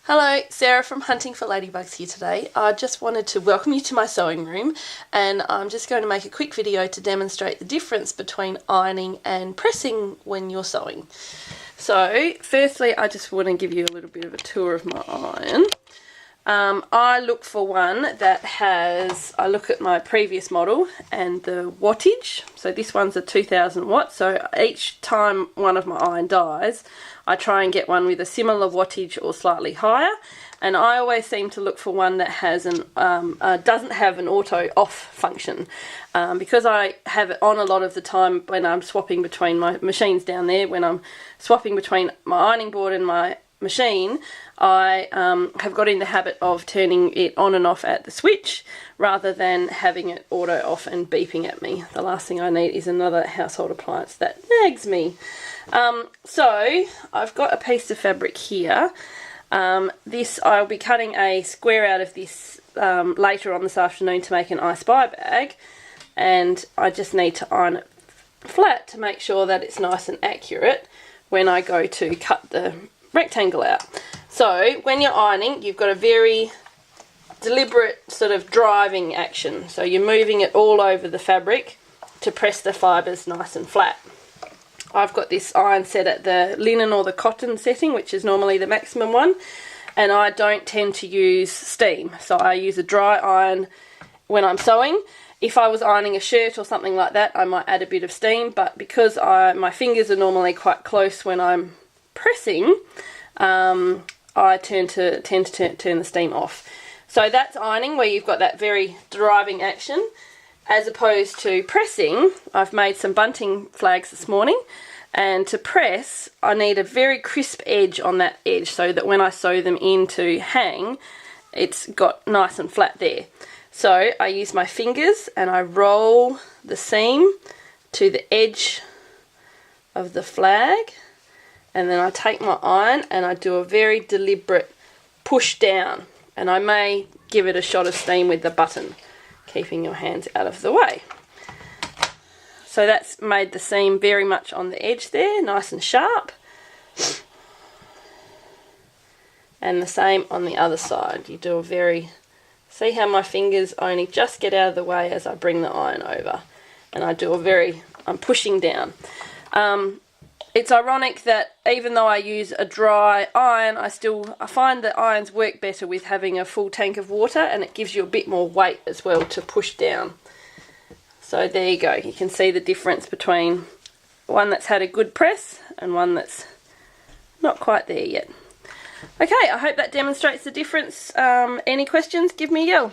Hello, Sarah from Hunting for Ladybugs here today. I just wanted to welcome you to my sewing room, and I'm just going to make a quick video to demonstrate the difference between ironing and pressing when you're sewing. So firstly, I just want to give you a little bit of a tour of my iron. I look for one that has, I look at my previous model and the wattage. So this one's a 2000 watt, so each time one of my iron dies, I try and get one with a similar wattage or slightly higher. And I always seem to look for one that has an doesn't have an auto off function, because I have it on a lot of the time when I'm swapping between my machines down there. When I'm swapping between my ironing board and my machine, I have got in the habit of turning it on and off at the switch rather than having it auto off and beeping at me. The last thing I need is another household appliance that nags me. So I've got a piece of fabric here. This, I'll be cutting a square out of this later on this afternoon to make an I Spy bag, and I just need to iron it flat to make sure that it's nice and accurate when I go to cut the rectangle out. So when you're ironing, you've got a very deliberate sort of driving action. So you're moving it all over the fabric to press the fibres nice and flat. I've got this iron set at the linen or the cotton setting, which is normally the maximum one, and I don't tend to use steam. So I use a dry iron when I'm sewing. If I was ironing a shirt or something like that, I might add a bit of steam, but because my fingers are normally quite close when I'm pressing, I tend to turn the steam off. So that's ironing, where you've got that very driving action. As opposed to pressing, I've made some bunting flags this morning, and to press I need a very crisp edge on that edge so that when I sew them in to hang, it's got nice and flat there. So I use my fingers and I roll the seam to the edge of the flag, and then I take my iron and I do a very deliberate push down, and I may give it a shot of steam with the button, keeping your hands out of the way. So that's made the seam very much on the edge there, nice and sharp. And the same on the other side. You do a very, see how my fingers only just get out of the way as I bring the iron over. And I do a very, I'm pushing down. It's ironic that even though I use a dry iron, I find that irons work better with having a full tank of water, and it gives you a bit more weight as well to push down. So there you go. You can see the difference between one that's had a good press and one that's not quite there yet. Okay, I hope that demonstrates the difference. Any questions, give me a yell.